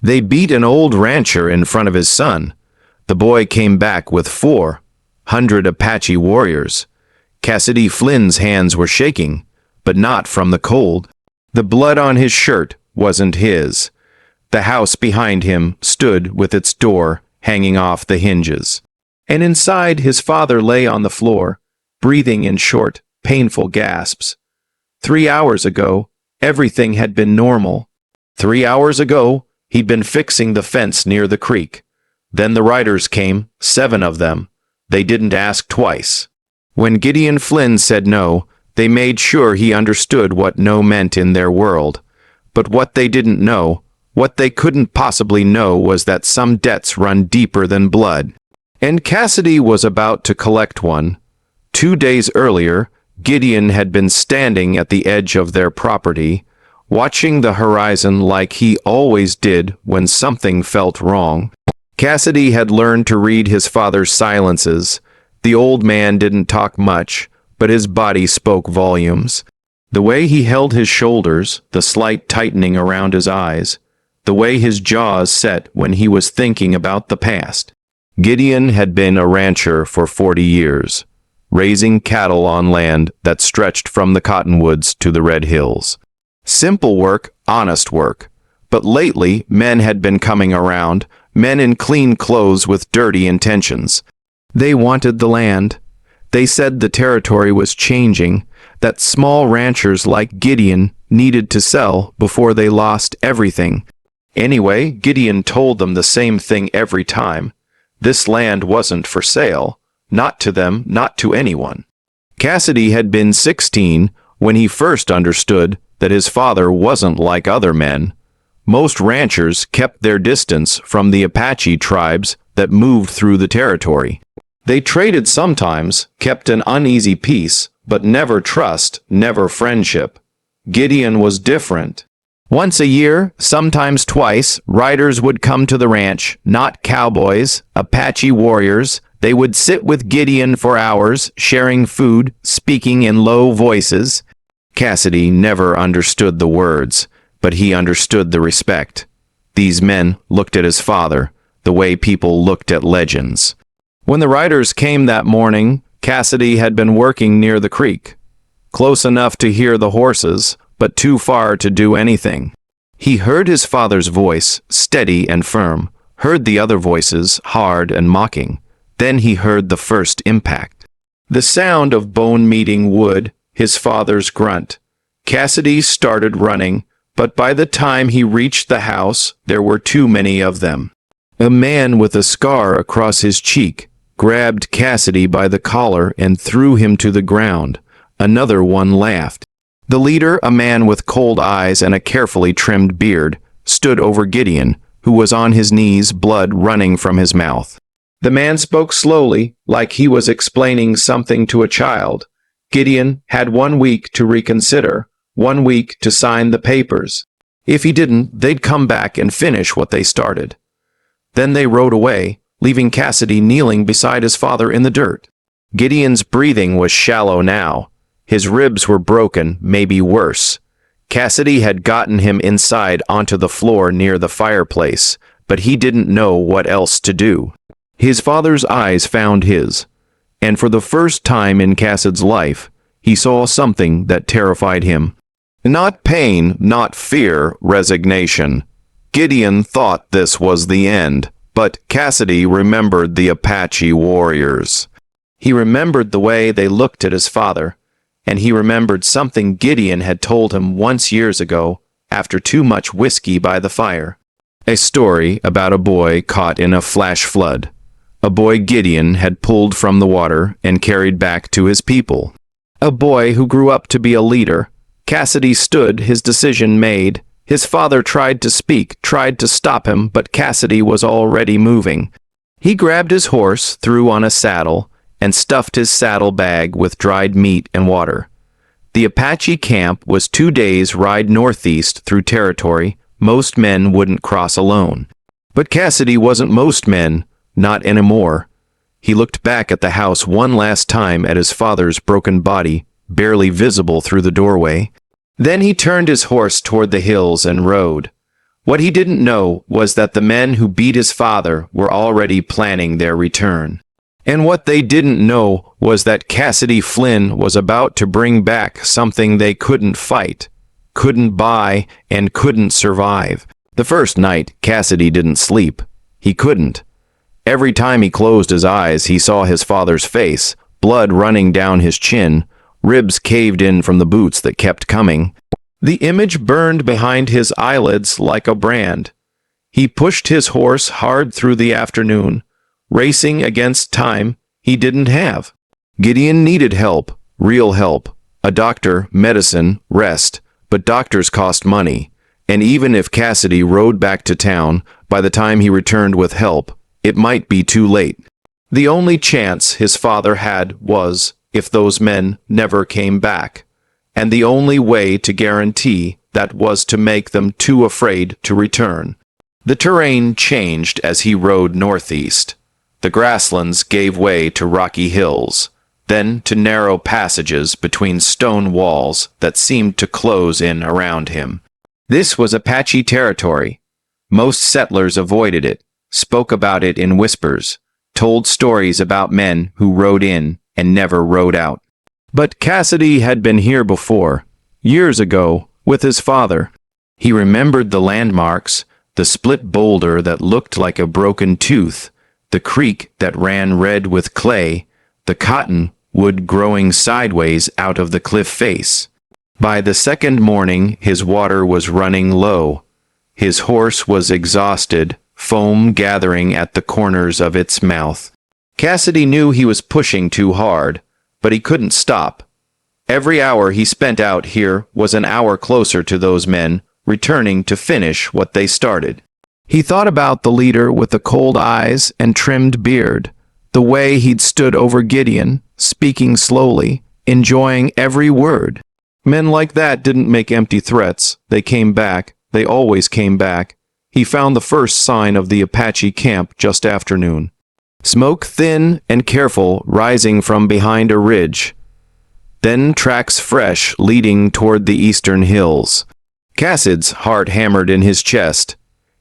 They beat an old rancher in front of his son. The boy came back with 400 Apache warriors. Cassidy Flynn's hands were shaking, but not from the cold. The blood on his shirt wasn't his. The house behind him stood with its door hanging off the hinges. And inside his father lay on the floor, breathing in short, painful gasps. 3 hours ago, everything had been normal. 3 hours ago, he'd been fixing the fence near the creek. Then the riders came, 7 of them. They didn't ask twice. When Gideon Flynn said no, they made sure he understood what no meant in their world. But what they didn't know, what they couldn't possibly know, was that some debts run deeper than blood. And Cassidy was about to collect one. 2 days earlier, Gideon had been standing at the edge of their property, watching the horizon like he always did when something felt wrong. Cassidy had learned to read his father's silences. The old man didn't talk much, but his body spoke volumes. The way he held his shoulders, the slight tightening around his eyes, the way his jaws set when he was thinking about the past. Gideon had been a rancher for 40 years, raising cattle on land that stretched from the cottonwoods to the red hills. Simple work, honest work. But lately, men had been coming around, men in clean clothes with dirty intentions. They wanted the land. They said the territory was changing, that small ranchers like Gideon needed to sell before they lost everything. Anyway, Gideon told them the same thing every time. This land wasn't for sale. Not to them, not to anyone. Cassidy had been 16 when he first understood that his father wasn't like other men. Most ranchers kept their distance from the Apache tribes that moved through the territory. They traded sometimes, kept an uneasy peace, but never trust, never friendship. Gideon was different. Once a year, sometimes twice, riders would come to the ranch, not cowboys, Apache warriors. They would sit with Gideon for hours, sharing food, speaking in low voices. Cassidy never understood the words, but he understood the respect. These men looked at his father, the way people looked at legends. When the riders came that morning, Cassidy had been working near the creek, close enough to hear the horses, but too far to do anything. He heard his father's voice, steady and firm, heard the other voices, hard and mocking. Then he heard the first impact. The sound of bone meeting wood, his father's grunt. Cassidy started running, but by the time he reached the house, there were too many of them. A man with a scar across his cheek grabbed Cassidy by the collar and threw him to the ground. Another one laughed. The leader, a man with cold eyes and a carefully trimmed beard, stood over Gideon, who was on his knees, blood running from his mouth. The man spoke slowly, like he was explaining something to a child. Gideon had 1 week to reconsider, 1 week to sign the papers. If he didn't, they'd come back and finish what they started. Then they rode away, leaving Cassidy kneeling beside his father in the dirt. Gideon's breathing was shallow now. His ribs were broken, maybe worse. Cassidy had gotten him inside onto the floor near the fireplace, but he didn't know what else to do. His father's eyes found his, and for the first time in Cassidy's life, he saw something that terrified him. Not pain, not fear, resignation. Gideon thought this was the end, but Cassidy remembered the Apache warriors. He remembered the way they looked at his father, and he remembered something Gideon had told him once years ago, after too much whiskey by the fire. A story about a boy caught in a flash flood. A boy Gideon had pulled from the water and carried back to his people. A boy who grew up to be a leader. Cassidy stood, his decision made. His father tried to speak, tried to stop him, but Cassidy was already moving. He grabbed his horse, threw on a saddle, and stuffed his saddle bag with dried meat and water. The Apache camp was 2 days' ride northeast through territory most men wouldn't cross alone. But Cassidy wasn't most men, not anymore. He looked back at the house one last time at his father's broken body, barely visible through the doorway. Then he turned his horse toward the hills and rode. What he didn't know was that the men who beat his father were already planning their return. And what they didn't know was that Cassidy Flynn was about to bring back something they couldn't fight, couldn't buy, and couldn't survive. The first night, Cassidy didn't sleep. He couldn't. Every time he closed his eyes, he saw his father's face, blood running down his chin, ribs caved in from the boots that kept coming. The image burned behind his eyelids like a brand. He pushed his horse hard through the afternoon, racing against time he didn't have. Gideon needed help, real help, a doctor, medicine, rest, but doctors cost money, and even if Cassidy rode back to town, by the time he returned with help, it might be too late. The only chance his father had was if those men never came back, and the only way to guarantee that was to make them too afraid to return. The terrain changed as he rode northeast. The grasslands gave way to rocky hills, then to narrow passages between stone walls that seemed to close in around him. This was Apache territory. Most settlers avoided it, spoke about it in whispers, told stories about men who rode in and never rode out. But Cassidy had been here before, years ago, with his father. He remembered the landmarks, the split boulder that looked like a broken tooth, the creek that ran red with clay, the cottonwood growing sideways out of the cliff face. By the second morning, his water was running low. His horse was exhausted, foam gathering at the corners of its mouth. Cassidy knew he was pushing too hard, but he couldn't stop. Every hour he spent out here was an hour closer to those men, returning to finish what they started. He thought about the leader with the cold eyes and trimmed beard, the way he'd stood over Gideon, speaking slowly, enjoying every word. Men like that didn't make empty threats. They came back. They always came back. He found the first sign of the Apache camp just after noon. Smoke thin and careful rising from behind a ridge. Then tracks fresh leading toward the eastern hills. Cassid's heart hammered in his chest.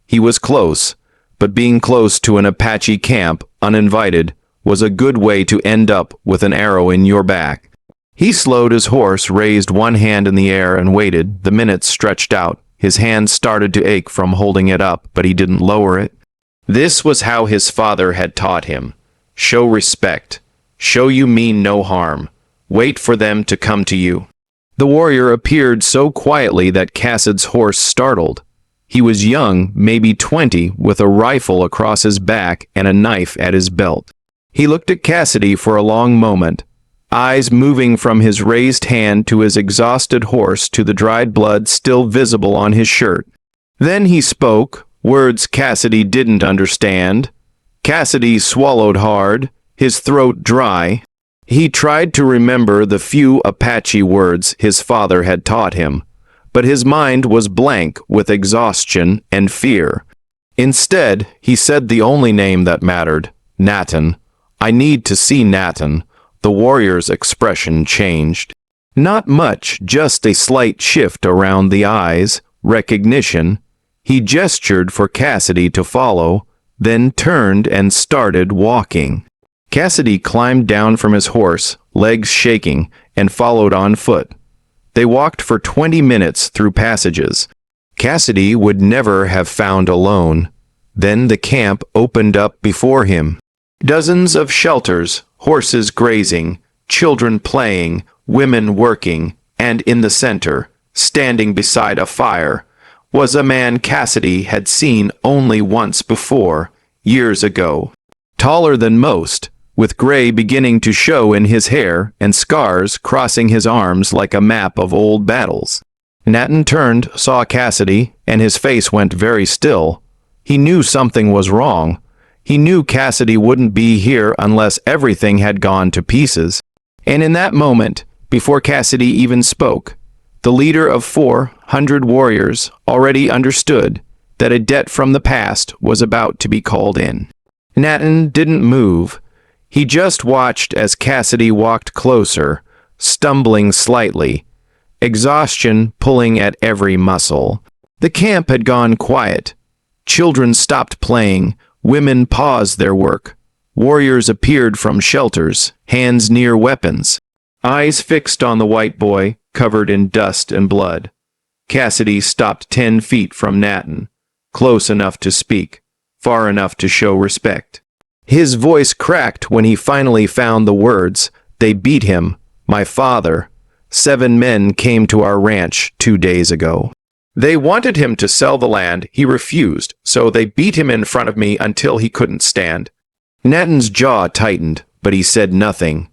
He was close, but being close to an Apache camp, uninvited, was a good way to end up with an arrow in your back. He slowed his horse, raised one hand in the air, and waited. The minutes stretched out. His hand started to ache from holding it up, but he didn't lower it. This was how his father had taught him. Show respect. Show you mean no harm. Wait for them to come to you. The warrior appeared so quietly that Cassid's horse startled. He was young, maybe 20, with a rifle across his back and a knife at his belt. He looked at Cassidy for a long moment, eyes moving from his raised hand to his exhausted horse to the dried blood still visible on his shirt. Then he spoke, words Cassidy didn't understand. Cassidy swallowed hard, his throat dry. He tried to remember the few Apache words his father had taught him, but his mind was blank with exhaustion and fear. Instead, he said the only name that mattered, Natan. I need to see Natan. The warrior's expression changed. Not much, just a slight shift around the eyes, recognition. He gestured for Cassidy to follow, then turned and started walking. Cassidy climbed down from his horse, legs shaking, and followed on foot. They walked for 20 minutes through passages. Cassidy would never have found alone. Then the camp opened up before him. Dozens of shelters, horses grazing, children playing, women working, and in the center, standing beside a fire, was a man Cassidy had seen only once before, years ago. Taller than most, with gray beginning to show in his hair and scars crossing his arms like a map of old battles. Natan turned, saw Cassidy, and his face went very still. He knew something was wrong. He knew Cassidy wouldn't be here unless everything had gone to pieces. And in that moment, before Cassidy even spoke, the leader of 400 warriors already understood that a debt from the past was about to be called in. Natan didn't move. He just watched as Cassidy walked closer, stumbling slightly, exhaustion pulling at every muscle. The camp had gone quiet. Children stopped playing, women paused their work. Warriors appeared from shelters, hands near weapons, eyes fixed on the white boy, covered in dust and blood. Cassidy stopped 10 feet from Nathan, close enough to speak, far enough to show respect. His voice cracked when he finally found the words. They beat him, my father. 7 men came to our ranch 2 days ago. They wanted him to sell the land. He refused, so they beat him in front of me until he couldn't stand. Nathan's jaw tightened, but he said nothing.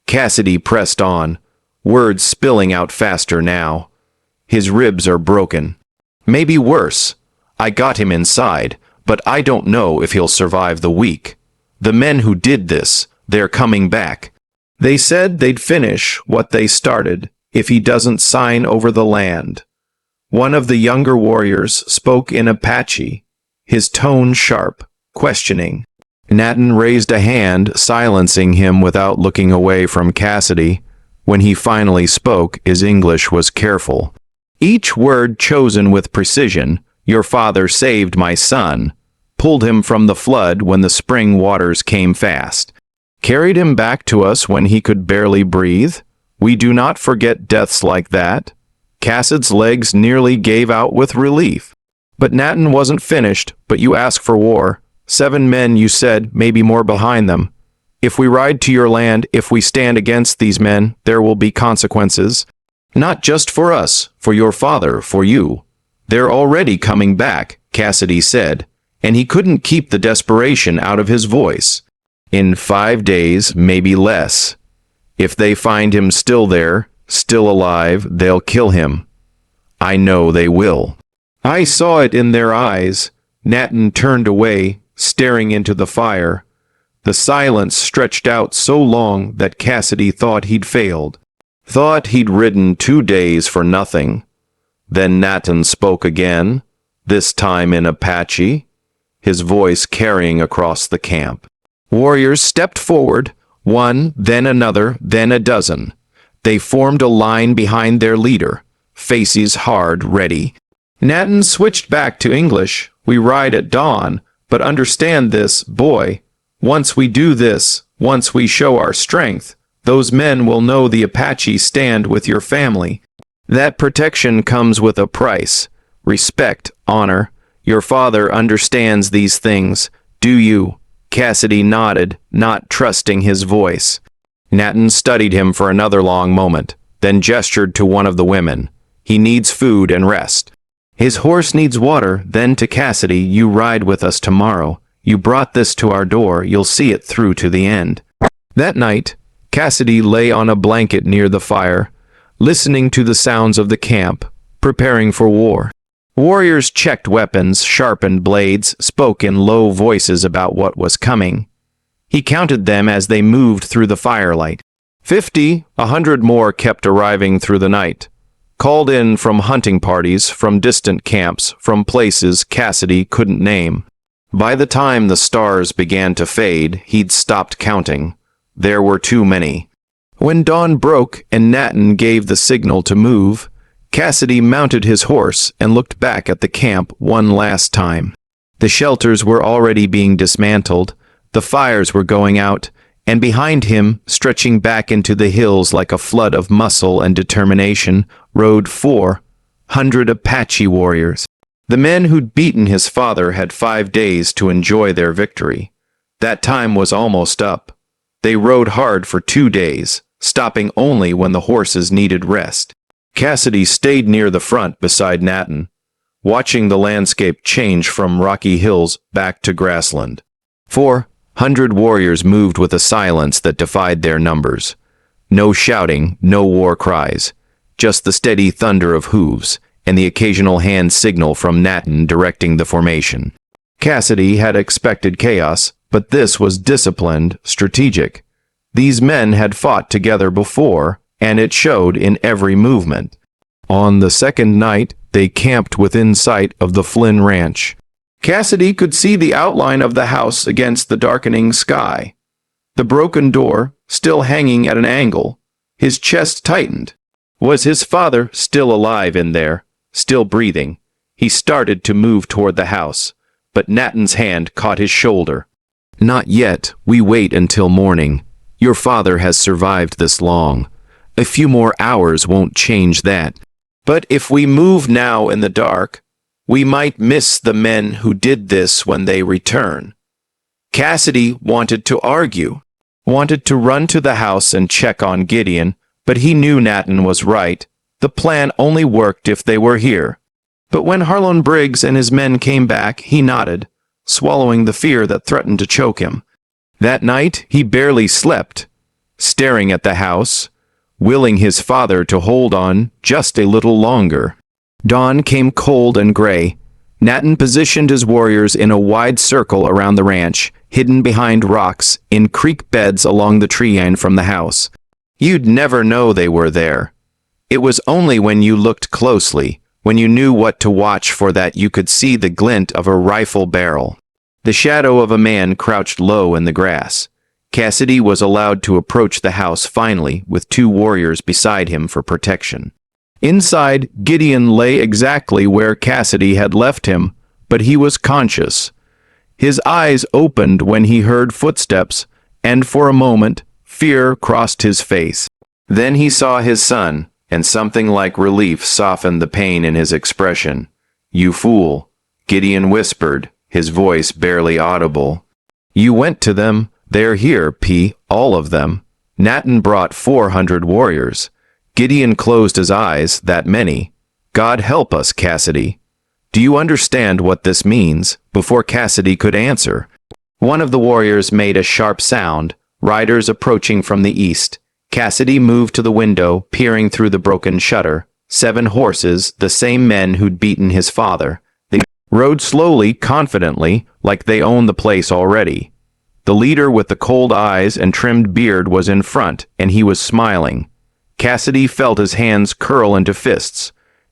Cassidy pressed on, words spilling out faster now. His ribs are broken. Maybe worse. I got him inside, but I don't know if he'll survive the week. The men who did this, they're coming back. They said they'd finish what they started if he doesn't sign over the land. One of the younger warriors spoke in Apache, his tone sharp, questioning. Nathan raised a hand, silencing him without looking away from Cassidy. When he finally spoke, his English was careful. Each word chosen with precision. Your father saved my son, pulled him from the flood when the spring waters came fast, carried him back to us when he could barely breathe. We do not forget deaths like that. Cassid's legs nearly gave out with relief. But Nathan wasn't finished, but you ask for war. 7 men, you said, maybe more behind them. If we ride to your land, if we stand against these men, there will be consequences. Not just for us, for your father, for you. They're already coming back, Cassidy said, and he couldn't keep the desperation out of his voice. In 5 days, maybe less. If they find him still there, still alive, they'll kill him. I know they will. I saw it in their eyes. Nathan turned away, staring into the fire. The silence stretched out so long that Cassidy thought he'd failed. Thought he'd ridden 2 days for nothing. Then Nathan spoke again, this time in Apache, his voice carrying across the camp. Warriors stepped forward, one, then another, then a dozen. They formed a line behind their leader, faces hard, ready. Nathan switched back to English. We ride at dawn, but understand this, boy. Once we do this, once we show our strength, those men will know the Apache stand with your family. That protection comes with a price. Respect, honor. Your father understands these things. Do you? Cassidy nodded, not trusting his voice. Nathan studied him for another long moment, then gestured to one of the women. He needs food and rest. His horse needs water. Then to Cassidy, you ride with us tomorrow. You brought this to our door. You'll see it through to the end. That night, Cassidy lay on a blanket near the fire, listening to the sounds of the camp, preparing for war. Warriors checked weapons, sharpened blades, spoke in low voices about what was coming. He counted them as they moved through the firelight. 50, 100 more kept arriving through the night. Called in from hunting parties, from distant camps, from places Cassidy couldn't name. By the time the stars began to fade, he'd stopped counting. There were too many. When dawn broke and Nathan gave the signal to move, Cassidy mounted his horse and looked back at the camp one last time. The shelters were already being dismantled, the fires were going out, and behind him, stretching back into the hills like a flood of muscle and determination, rode 400 Apache warriors. The men who'd beaten his father had 5 days to enjoy their victory. That time was almost up. They rode hard for 2 days, stopping only when the horses needed rest. Cassidy stayed near the front beside Nathan, watching the landscape change from rocky hills back to grassland. 400 warriors moved with a silence that defied their numbers. No shouting, no war cries, just the steady thunder of hooves and the occasional hand signal from Nathan directing the formation. Cassidy had expected chaos, but this was disciplined, strategic. These men had fought together before, and it showed in every movement. On the second night, they camped within sight of the Flynn ranch. Cassidy could see the outline of the house against the darkening sky. The broken door, still hanging at an angle. His chest tightened. Was his father still alive in there, still breathing? He started to move toward the house, but Nathan's hand caught his shoulder. "Not yet. We wait until morning. Your father has survived this long. A few more hours won't change that. But if we move now in the dark, we might miss the men who did this when they return." Cassidy wanted to argue, wanted to run to the house and check on Gideon, but he knew Nathan was right. The plan only worked if they were here. But when Harlan Briggs and his men came back, he nodded, swallowing the fear that threatened to choke him. That night, he barely slept, staring at the house, willing his father to hold on just a little longer. Dawn came cold and gray. Nathan positioned his warriors in a wide circle around the ranch, hidden behind rocks, in creek beds along the tree line from the house. You'd never know they were there. It was only when you looked closely, when you knew what to watch for, that you could see the glint of a rifle barrel. The shadow of a man crouched low in the grass. Cassidy was allowed to approach the house finally, with 2 warriors beside him for protection. Inside, Gideon lay exactly where Cassidy had left him, but he was conscious. His eyes opened when he heard footsteps, and for a moment, fear crossed his face. Then he saw his son, and something like relief softened the pain in his expression. "You fool," Gideon whispered, his voice barely audible. "You went to them. They're here, P. All of them." Nathan brought 400 warriors. Gideon closed his eyes. "That many. God help us, Cassidy. Do you understand what this means?" Before Cassidy could answer, one of the warriors made a sharp sound, riders approaching from the east. Cassidy moved to the window, peering through the broken shutter. 7 horses, the same men who'd beaten his father. They rode slowly, confidently, like they owned the place already. The leader with the cold eyes and trimmed beard was in front, and he was smiling. Cassidy felt his hands curl into fists.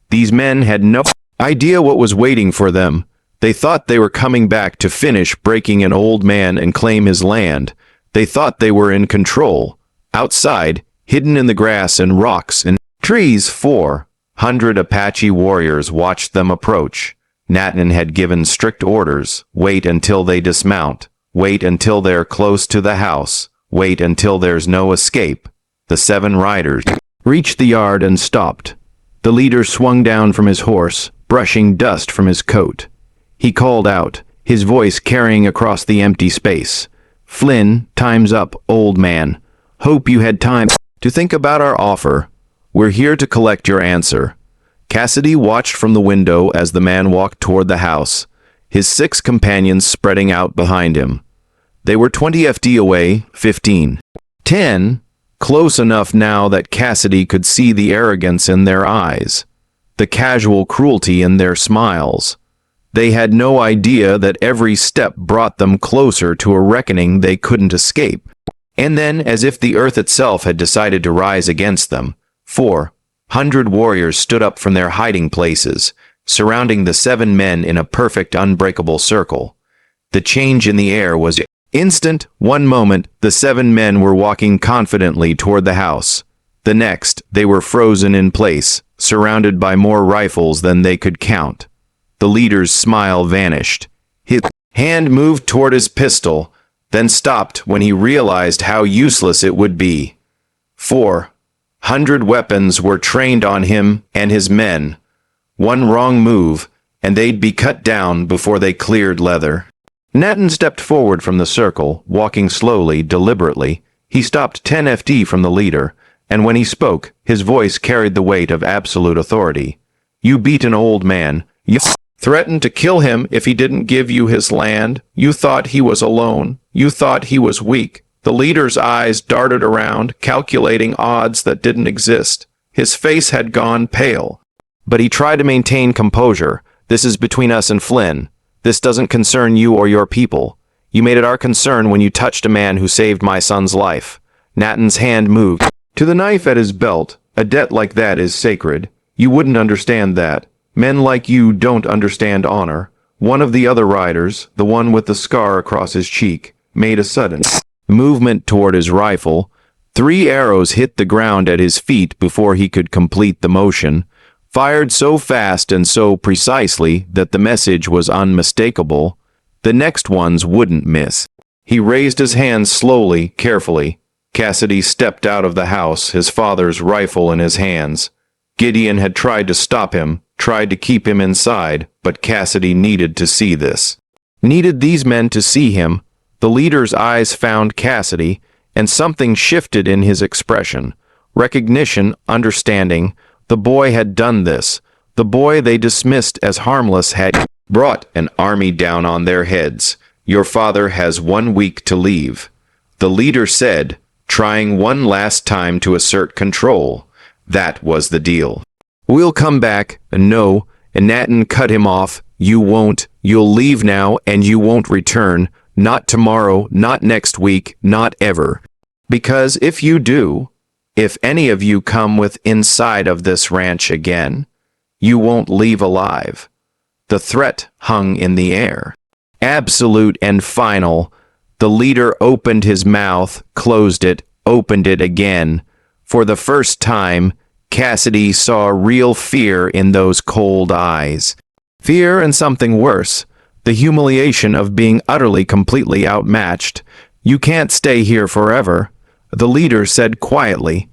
These men had no idea what was waiting for them. They thought they were coming back to finish breaking an old man and claim his land. They thought they were in control. Outside, hidden in the grass and rocks and trees, 400 Apache warriors watched them approach. Nathan had given strict orders: wait until they dismount, wait until they're close to the house, wait until there's no escape. The 7 riders reached the yard and stopped. The leader swung down from his horse, brushing dust from his coat. He called out, his voice carrying across the empty space. "Flynn, time's up, old man. Hope you had time to think about our offer. We're here to collect your answer." Cassidy watched from the window as the man walked toward the house, his 6 companions spreading out behind him. They were 20 FD away, 15. 10, close enough now that Cassidy could see the arrogance in their eyes, the casual cruelty in their smiles. They had no idea that every step brought them closer to a reckoning they couldn't escape. And then, as if the earth itself had decided to rise against them, 400 warriors stood up from their hiding places, surrounding the 7 men in a perfect unbreakable circle. The change in the air was instant. One moment, the 7 men were walking confidently toward the house. The next, they were frozen in place, surrounded by more rifles than they could count. The leader's smile vanished. His hand moved toward his pistol, then stopped when he realized how useless it would be. 400 weapons were trained on him and his men. One wrong move, and they'd be cut down before they cleared leather. Nathan stepped forward from the circle, walking slowly, deliberately. He stopped 10 FD from the leader, and when he spoke, his voice carried the weight of absolute authority. "You beat an old man. You threatened to kill him if he didn't give you his land. You thought he was alone. You thought he was weak." The leader's eyes darted around, calculating odds that didn't exist. His face had gone pale. But he tried to maintain composure. "This is between us and Flynn. This doesn't concern you or your people. You made it our concern when you touched a man who saved my son's life." Nathan's hand moved to the knife at his belt. "A debt like that is sacred. You wouldn't understand that. Men like you don't understand honor." One of the other riders, the one with the scar across his cheek, made a sudden movement toward his rifle. 3 arrows hit the ground at his feet before he could complete the motion. fired so fast and so precisely that the message was unmistakable. The next ones wouldn't miss. He raised his hands slowly, carefully. Cassidy stepped out of the house, his father's rifle in his hands. Gideon had tried to stop him, tried to keep him inside, but Cassidy needed to see this. Needed these men to see him. The leader's eyes found Cassidy, and something shifted in his expression. Recognition, understanding. The boy had done this. The boy they dismissed as harmless had brought an army down on their heads. Your father has 1 week to leave. The leader said, trying one last time to assert control. That was the deal. We'll come back. No, and Nathan cut him off. You won't. You'll leave now, and you won't return. Not tomorrow, not next week, not ever. Because if you do, if any of you come with inside of this ranch again, you won't leave alive. The threat hung in the air. Absolute and final. The leader opened his mouth, closed it, opened it again. For the first time, Cassidy saw real fear in those cold eyes. Fear and something worse, the humiliation of being utterly, completely outmatched. You can't stay here forever, the leader said quietly.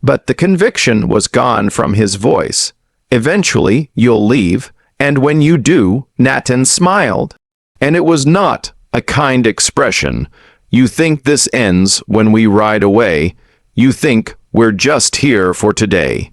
But the conviction was gone from his voice. Eventually, you'll leave, and when you do, Nathan smiled. And it was not a kind expression. You think this ends when we ride away. You think we're just here for today.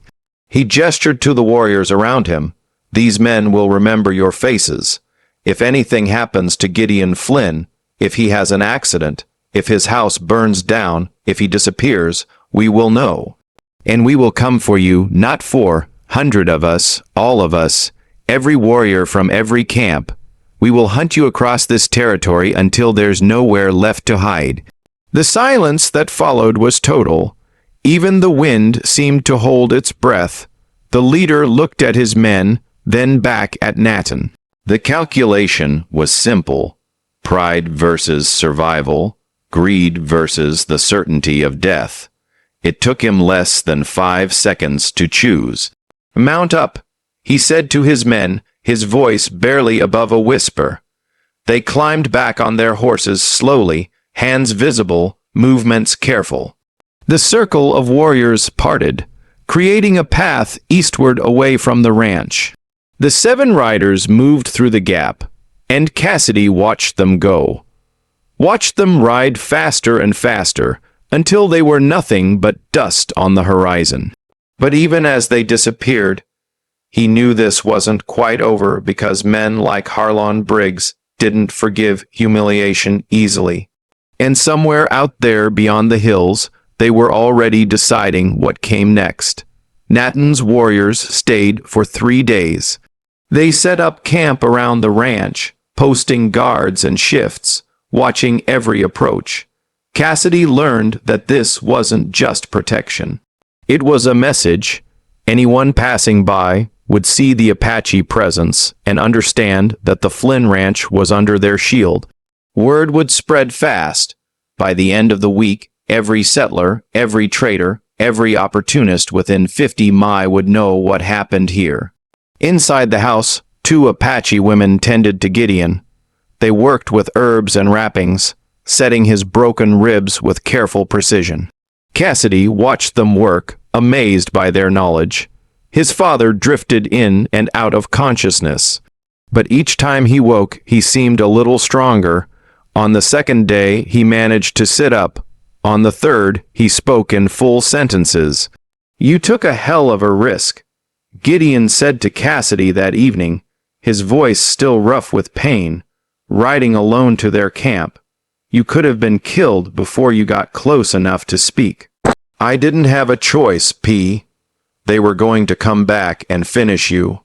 He gestured to the warriors around him. These men will remember your faces. If anything happens to Gideon Flynn, if he has an accident, if his house burns down, if he disappears, we will know. And we will come for you, not 400 of us, all of us, every warrior from every camp. We will hunt you across this territory until there's nowhere left to hide. The silence that followed was total. Even the wind seemed to hold its breath. The leader looked at his men, then back at Nathan. The calculation was simple. Pride versus survival, greed versus the certainty of death. It took him less than 5 seconds to choose. Mount up, he said to his men, his voice barely above a whisper. They climbed back on their horses slowly, hands visible, movements careful. The circle of warriors parted, creating a path eastward away from the ranch. The 7 riders moved through the gap, and Cassidy watched them go. Watched them ride faster and faster, until they were nothing but dust on the horizon. But even as they disappeared, he knew this wasn't quite over because men like Harlon Briggs didn't forgive humiliation easily. And somewhere out there beyond the hills, they were already deciding what came next. Nathan's warriors stayed for 3 days. They set up camp around the ranch, posting guards and shifts, watching every approach. Cassidy learned that this wasn't just protection. It was a message. Anyone passing by would see the Apache presence and understand that the Flynn Ranch was under their shield. Word would spread fast. By the end of the week, every settler, every trader, every opportunist within 50 mi would know what happened here. Inside the house, 2 Apache women tended to Gideon. They worked with herbs and wrappings, setting his broken ribs with careful precision. Cassidy watched them work, amazed by their knowledge. His father drifted in and out of consciousness. But each time he woke, he seemed a little stronger. On the 2nd day, he managed to sit up. On the 3rd, he spoke in full sentences. You took a hell of a risk, Gideon said to Cassidy that evening, his voice still rough with pain, riding alone to their camp. You could have been killed before you got close enough to speak. I didn't have a choice, P. They were going to come back and finish you.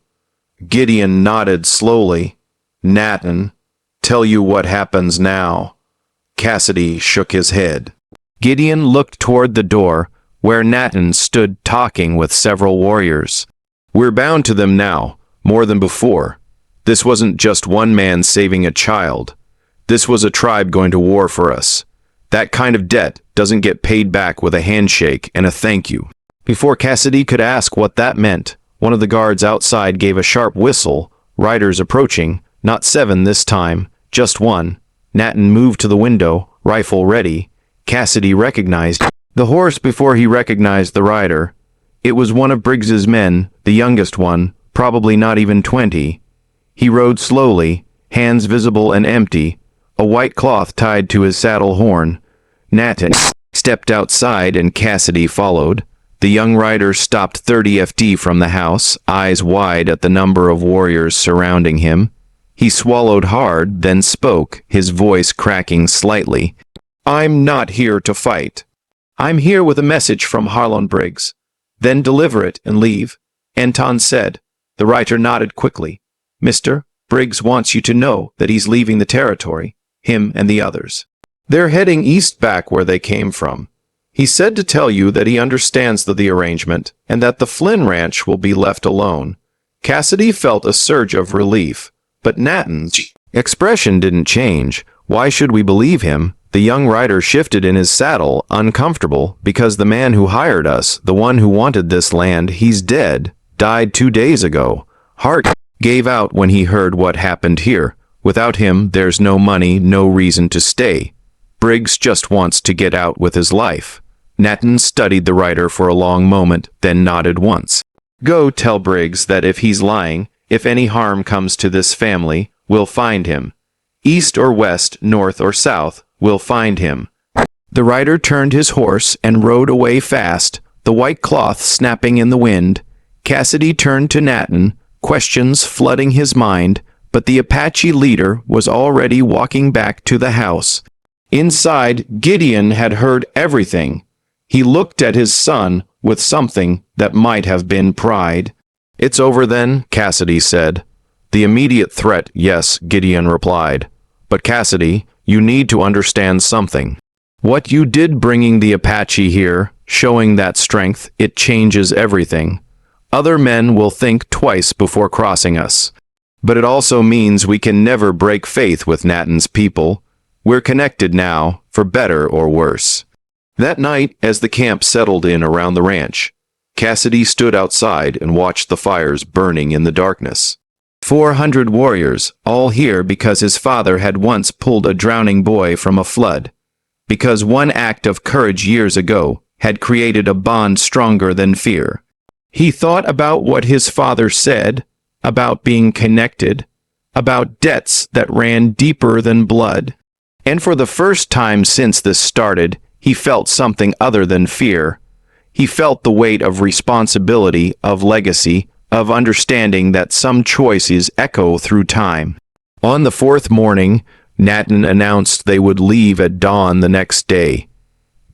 Gideon nodded slowly. Nathan, tell you what happens now. Cassidy shook his head. Gideon looked toward the door, where Nathan stood talking with several warriors. We're bound to them now, more than before. This wasn't just one man saving a child. This was a tribe going to war for us. That kind of debt doesn't get paid back with a handshake and a thank you. Before Cassidy could ask what that meant, One of the guards outside gave a sharp whistle. Riders approaching, not 7 this time, just 1. Nathan moved to the window, rifle ready. Cassidy recognized the horse before he recognized the rider. It was one of Briggs's men, the youngest one, probably not even 20. He rode slowly, hands visible and empty, a white cloth tied to his saddle horn. Nathan stepped outside and Cassidy followed. The young rider stopped 30 FD from the house, eyes wide at the number of warriors surrounding him. He swallowed hard, then spoke, his voice cracking slightly. "I'm not here to fight. I'm here with a message from Harlan Briggs. Then deliver it and leave," Anton said. The writer nodded quickly. "Mr. Briggs wants you to know that he's leaving the territory, him and the others. They're heading east back where they came from. He said to tell you that he understands the arrangement and that the Flynn ranch will be left alone." Cassidy felt a surge of relief, but Nathan's expression didn't change. Why should we believe him? The young rider shifted in his saddle, uncomfortable, because the man who hired us, the one who wanted this land, he's dead, died 2 days ago. Heart gave out when he heard what happened here. Without him, there's no money, no reason to stay. Briggs just wants to get out with his life. Nathan studied the rider for a long moment, then nodded once. "Go tell Briggs that if he's lying, if any harm comes to this family, we'll find him. East or west, north or south, we'll find him." The rider turned his horse and rode away fast, the white cloth snapping in the wind. Cassidy turned to Nathan, questions flooding his mind, but the Apache leader was already walking back to the house. Inside, Gideon had heard everything. He looked at his son with something that might have been pride. "It's over then," Cassidy said. "The immediate threat, yes," Gideon replied. "But Cassidy, you need to understand something. What you did bringing the Apache here, showing that strength, it changes everything. Other men will think twice before crossing us. But it also means we can never break faith with Nathan's people. We're connected now, for better or worse." That night, as the camp settled in around the ranch, Cassidy stood outside and watched the fires burning in the darkness. 400 warriors, all here because his father had once pulled a drowning boy from a flood. Because one act of courage years ago had created a bond stronger than fear. He thought about what his father said, about being connected, about debts that ran deeper than blood. And for the first time since this started, he felt something other than fear. He felt the weight of responsibility, of legacy, of understanding that some choices echo through time. On the 4th morning, Nathan announced they would leave at dawn the next day.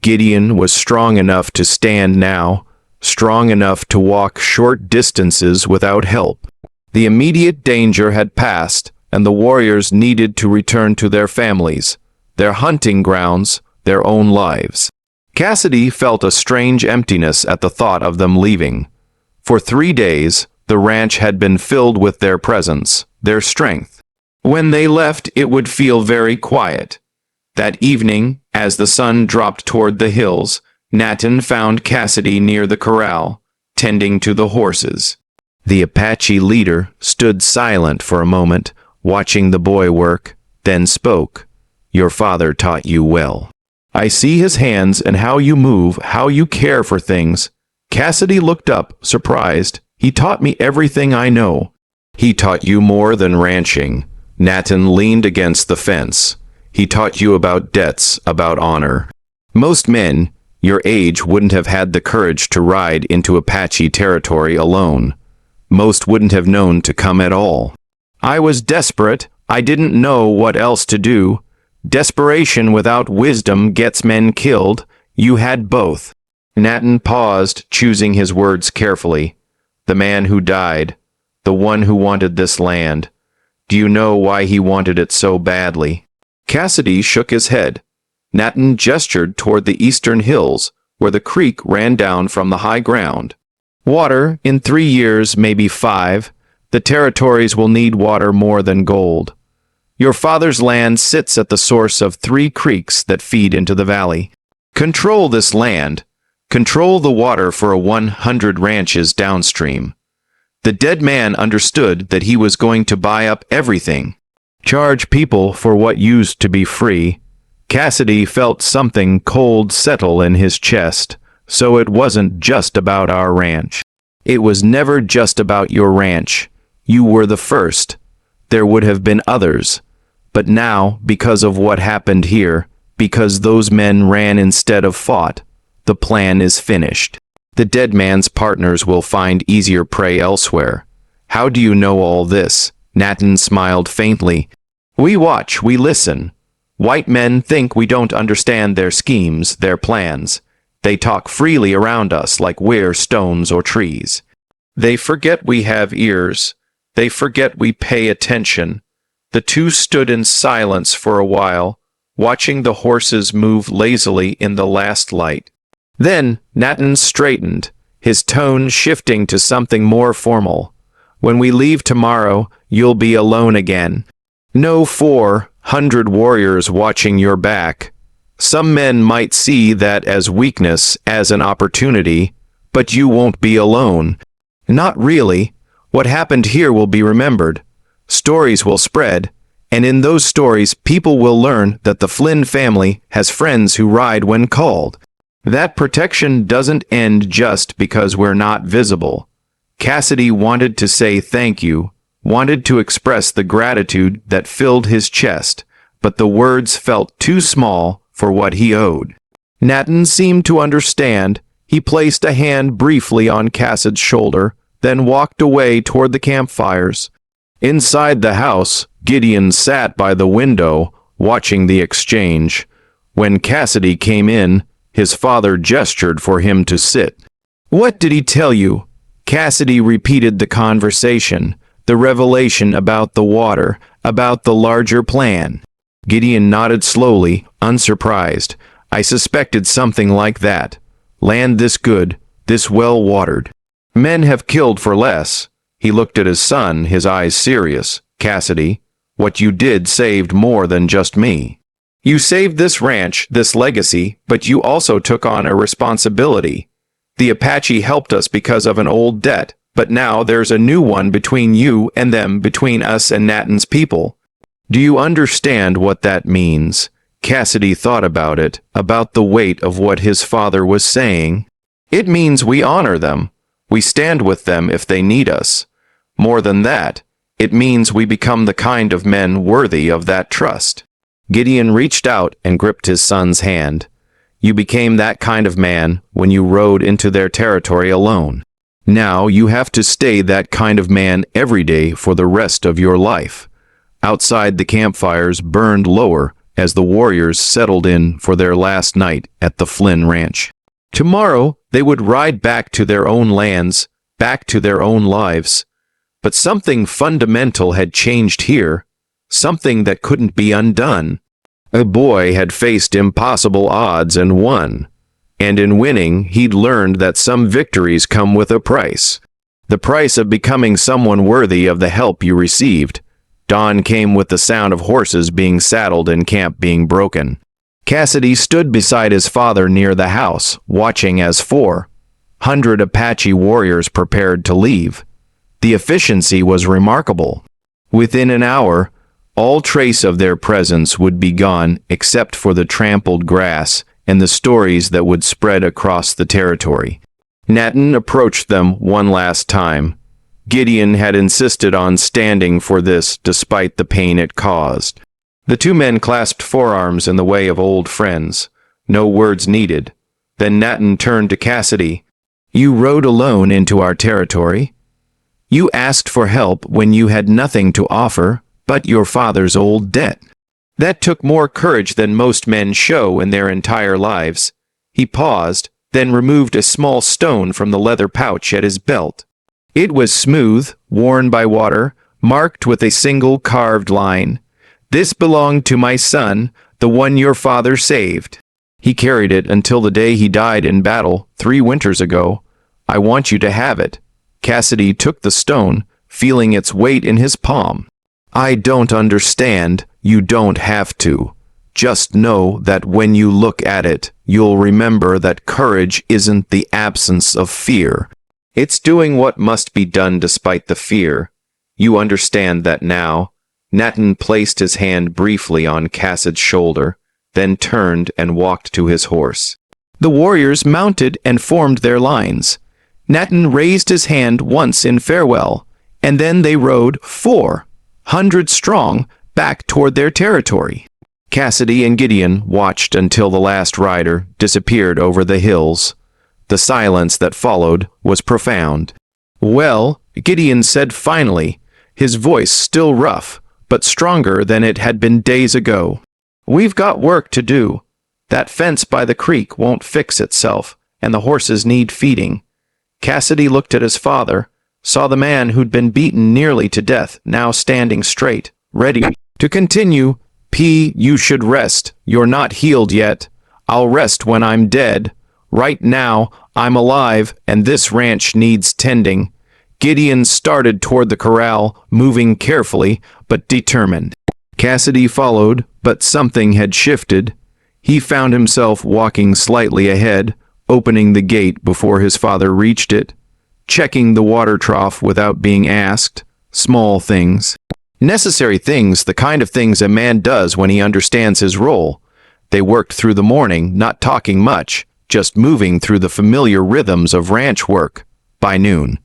Gideon was strong enough to stand now, strong enough to walk short distances without help. The immediate danger had passed, and the warriors needed to return to their families, their hunting grounds, their own lives. Cassidy felt a strange emptiness at the thought of them leaving. For 3 days, the ranch had been filled with their presence, their strength. When they left, it would feel very quiet. That evening, as the sun dropped toward the hills, Nathan found Cassidy near the corral, tending to the horses. The Apache leader stood silent for a moment, watching the boy work, then spoke. "Your father taught you well. I see his hands and how you move, how you care for things." Cassidy looked up, surprised. "He taught me everything I know." "He taught you more than ranching." Nathan leaned against the fence. "He taught you about debts, about honor. Most men your age wouldn't have had the courage to ride into Apache territory alone. Most wouldn't have known to come at all. I was desperate. I didn't know what else to do. Desperation without wisdom gets men killed. You had both." Nathan paused, choosing his words carefully. "The man who died, the one who wanted this land. Do you know why he wanted it so badly?" Cassidy shook his head. Nathan gestured toward the eastern hills, where the creek ran down from the high ground. "Water, in 3 years, maybe 5. The territories will need water more than gold. Your father's land sits at the source of 3 creeks that feed into the valley. Control this land. Control the water for 100 ranches downstream. The dead man understood that he was going to buy up everything. Charge people for what used to be free. Cassidy felt something cold settle in his chest, so it wasn't just about our ranch. It was never just about your ranch. You were the first. There would have been others. But now, because of what happened here, because those men ran instead of fought, the plan is finished. The dead man's partners will find easier prey elsewhere. How do you know all this? Nathan smiled faintly. We watch, we listen. White men think we don't understand their schemes, their plans. They talk freely around us like we're stones or trees. They forget we have ears. They forget we pay attention. The two stood in silence for a while, watching the horses move lazily in the last light. Then Nathan straightened, his tone shifting to something more formal. When we leave tomorrow, you'll be alone again. No 400 warriors watching your back. Some men might see that as weakness, as an opportunity, but you won't be alone. Not really. What happened here will be remembered. Stories will spread, and in those stories people will learn that the Flynn family has friends who ride when called. That protection doesn't end just because we're not visible. Cassidy wanted to say thank you, wanted to express the gratitude that filled his chest, but the words felt too small for what he owed. Nathan seemed to understand. He placed a hand briefly on Cassidy's shoulder, then walked away toward the campfires. Inside the house, Gideon sat by the window, watching the exchange. When Cassidy came in, his father gestured for him to sit. What did he tell you? Cassidy repeated the conversation, the revelation about the water, about the larger plan. Gideon nodded slowly, unsurprised. I suspected something like that. Land this good, this well-watered. Men have killed for less. He looked at his son, his eyes serious. Cassidy, what you did saved more than just me. You saved this ranch, this legacy, but you also took on a responsibility. The Apache helped us because of an old debt, but now there's a new one between you and them, between us and Nathan's people. Do you understand what that means? Cassidy thought about it, about the weight of what his father was saying. It means we honor them. We stand with them if they need us. More than that, it means we become the kind of men worthy of that trust. Gideon reached out and gripped his son's hand. You became that kind of man when you rode into their territory alone. Now you have to stay that kind of man every day for the rest of your life. Outside, the campfires burned lower as the warriors settled in for their last night at the Flynn ranch. Tomorrow, they would ride back to their own lands, back to their own lives. But something fundamental had changed here, something that couldn't be undone. A boy had faced impossible odds and won. And in winning, he'd learned that some victories come with a price. The price of becoming someone worthy of the help you received. Dawn came with the sound of horses being saddled and camp being broken. Cassidy stood beside his father near the house, watching as 400 Apache warriors prepared to leave. The efficiency was remarkable. Within an hour, all trace of their presence would be gone except for the trampled grass and the stories that would spread across the territory. Nathan approached them one last time. Gideon had insisted on standing for this despite the pain it caused. The two men clasped forearms in the way of old friends. No words needed. Then Nathan turned to Cassidy. You rode alone into our territory. You asked for help when you had nothing to offer but your father's old debt. That took more courage than most men show in their entire lives. He paused, then removed a small stone from the leather pouch at his belt. It was smooth, worn by water, marked with a single carved line. This belonged to my son, the one your father saved. He carried it until the day he died in battle 3 winters ago. I want you to have it. Cassidy took the stone, feeling its weight in his palm. I don't understand. You don't have to. Just know that when you look at it, you'll remember that courage isn't the absence of fear. It's doing what must be done despite the fear. You understand that now. Nathan placed his hand briefly on Cassid's shoulder, then turned and walked to his horse. The warriors mounted and formed their lines. Nathan raised his hand once in farewell, and then they rode 400 strong back toward their territory. Cassidy and Gideon watched until the last rider disappeared over the hills. The silence that followed was profound. "Well," Gideon said finally, his voice still rough, but stronger than it had been days ago. "We've got work to do. That fence by the creek won't fix itself, and the horses need feeding." Cassidy looked at his father, saw the man who'd been beaten nearly to death now standing straight, ready to continue. You should rest. You're not healed yet. I'll rest when I'm dead. Right now, I'm alive, and this ranch needs tending." Gideon started toward the corral, moving carefully but determined. Cassidy followed, but something had shifted. He found himself walking slightly ahead, opening the gate before his father reached it, checking the water trough without being asked. Small things. Necessary things, the kind of things a man does when he understands his role. They worked through the morning, not talking much, just moving through the familiar rhythms of ranch work. By noon,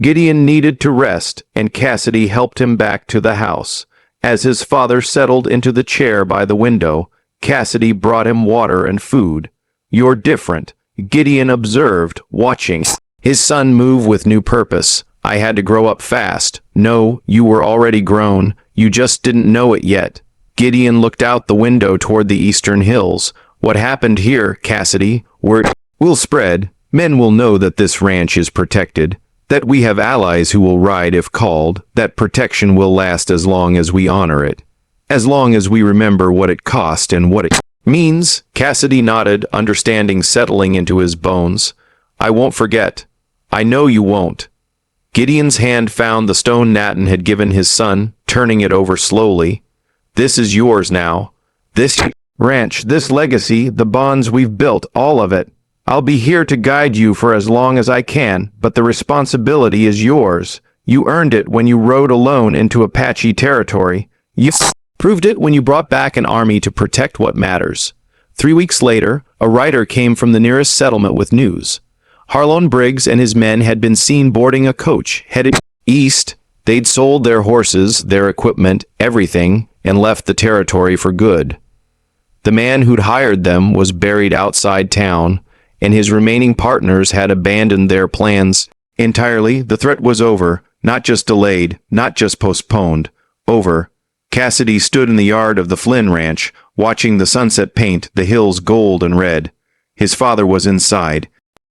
Gideon needed to rest, and Cassidy helped him back to the house. As his father settled into the chair by the window, Cassidy brought him water and food. "You're different," Gideon observed, watching his son move with new purpose. "I had to grow up fast." "No, you were already grown. You just didn't know it yet." Gideon looked out the window toward the eastern hills. "What happened here, Cassidy? Word will spread. Men will know that this ranch is protected, that we have allies who will ride if called, that protection will last as long as we honor it, as long as we remember what it cost and what it means." Cassidy nodded, understanding settling into his bones. "I won't forget. I know you won't." Gideon's hand found the stone Nathan had given his son, turning it over slowly. "This is yours now. This ranch, this legacy, the bonds we've built, all of it. I'll be here to guide you for as long as I can, but the responsibility is yours. You earned it when you rode alone into Apache territory. You proved it when you brought back an army to protect what matters." 3 weeks later, a rider came from the nearest settlement with news. Harlon Briggs and his men had been seen boarding a coach headed east. They'd sold their horses, their equipment, everything, and left the territory for good. The man who'd hired them was buried outside town, and his remaining partners had abandoned their plans entirely. The threat was over, not just delayed, not just postponed. Over. Cassidy stood in the yard of the Flynn ranch, watching the sunset paint the hills gold and red. His father was inside.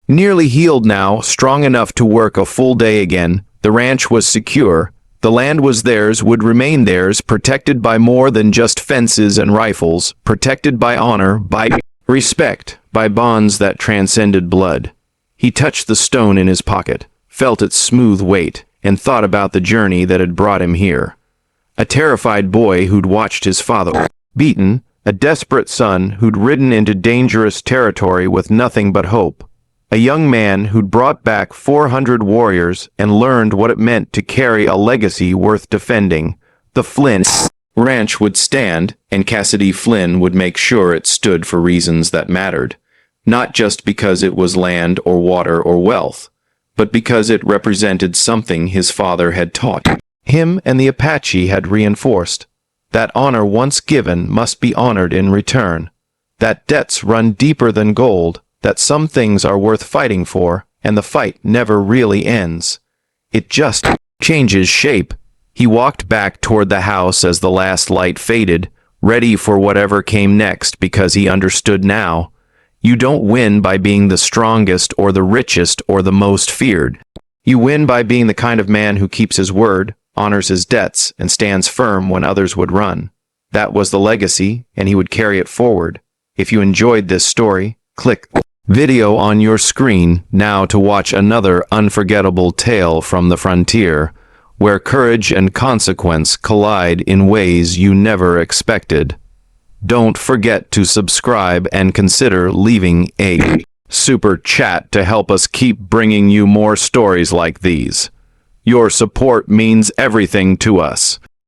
Nearly healed now, strong enough to work a full day again. The ranch was secure. The land was theirs, would remain theirs, protected by more than just fences and rifles, protected by honor, by respect, by bonds that transcended blood. He touched the stone in his pocket, felt its smooth weight, and thought about the journey that had brought him here. A terrified boy who'd watched his father beaten, a desperate son who'd ridden into dangerous territory with nothing but hope. A young man who'd brought back 400 warriors and learned what it meant to carry a legacy worth defending. The Flynn ranch would stand, and Cassidy Flynn would make sure it stood for reasons that mattered. Not just because it was land or water or wealth, but because it represented something his father had taught him and the Apache had reinforced. That honor once given must be honored in return. That debts run deeper than gold. That some things are worth fighting for, and the fight never really ends. It just changes shape. He walked back toward the house as the last light faded, ready for whatever came next because he understood now. You don't win by being the strongest or the richest or the most feared. You win by being the kind of man who keeps his word, honors his debts, and stands firm when others would run. That was the legacy, and he would carry it forward. If you enjoyed this story, click video on your screen now to watch another unforgettable tale from the frontier, where courage and consequence collide in ways you never expected. Don't forget to subscribe and consider leaving a Super Chat to help us keep bringing you more stories like these. Your support means everything to us.